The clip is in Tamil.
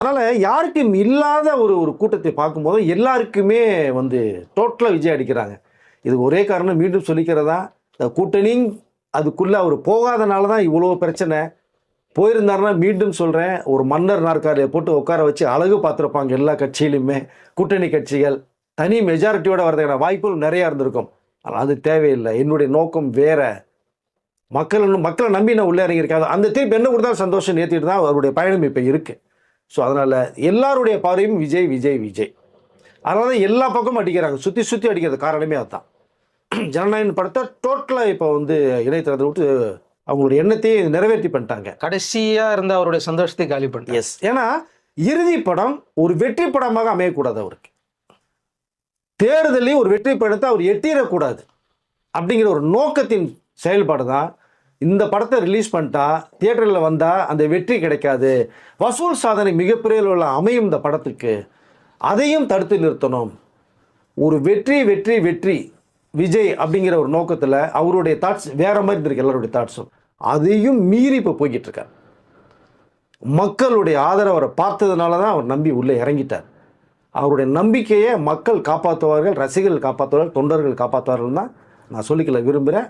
அதனால் யாருக்கும் இல்லாத ஒரு ஒரு கூட்டத்தை பார்க்கும்போது எல்லாருக்குமே டோட்டலாக விஜய் அடிக்கிறாங்க. இது ஒரே காரணம், மீண்டும் சொல்லிக்கிறதா, இந்த கூட்டணி அதுக்குள்ளே அவர் போகாதனால தான் இவ்வளோ பிரச்சனை. போயிருந்தாருன்னா மீண்டும் சொல்கிறேன், ஒரு மன்னர் நாற்காலியை போட்டு உட்கார வச்சு அழகு பார்த்துருப்பாங்க எல்லா கட்சியிலுமே. கூட்டணி கட்சிகள் தனி மெஜாரிட்டியோட வரதுக்கான வாய்ப்புகள் நிறையா இருந்திருக்கும். ஆனால் அது தேவையில்லை. என்னுடைய நோக்கம் வேற. மக்களை நம்பி நான் உள்ளே இறங்கியிருக்காது. அந்த தீர்ப்பு என்ன கொடுத்தாலும் சந்தோஷம் ஏற்றிட்டு தான் அவருடைய பயணம் இப்போ இருக்குது. ஸோ அதனால் எல்லாருடைய பார்வையும் விஜய் விஜய் விஜய். அதனால தான் எல்லா பக்கமும் அடிக்கிறாங்க, சுற்றி சுற்றி அடிக்கிறது காரணமே அதுதான். ஜனநாயகம் படத்தை டோட்டலாக இப்போ இணையதளத்தை விட்டு அவங்களுடைய எண்ணத்தையே நிறைவேற்றி பண்ணிட்டாங்க. கடைசியாக இருந்த அவருடைய சந்தோஷத்தை காலி பண்ணிட்டாங்க. எஸ், ஏன்னா இறுதி படம் ஒரு வெற்றி படமாக அமையக்கூடாது. அவருக்கு தேர்தலையும் ஒரு வெற்றி படத்தை அவர் எட்டிடக்கூடாது அப்படிங்கிற ஒரு நோக்கத்தின் செயல்பாடு தான். இந்த படத்தை ரிலீஸ் பண்ணிட்டா தியேட்டரில் வந்தால் அந்த வெற்றி கிடைக்காது, வசூல் சாதனை மிகப்பெரிய உள்ள அமையும் இந்த படத்துக்கு, அதையும் தடுத்து நிறுத்தணும். ஒரு வெற்றி வெற்றி வெற்றி விஜய் அப்படிங்கிற ஒரு நோக்கத்தில் அவருடைய தாட்ஸ் வேற மாதிரி இருந்திருக்கு. எல்லாருடைய தாட்ஸும் அதையும் மீறி இப்போ போய்கிட்டு இருக்கார். மக்களுடைய ஆதரவை அவரை பார்த்ததுனால தான் அவர் நம்பி உள்ளே இறங்கிட்டார். அவருடைய நம்பிக்கையை மக்கள் காப்பாற்றுவார்கள், ரசிகர்கள் காப்பாற்றுவார்கள், தொண்டர்கள் காப்பாற்றுவார்கள் தான் நான் சொல்லிக்கல விரும்புகிறேன்.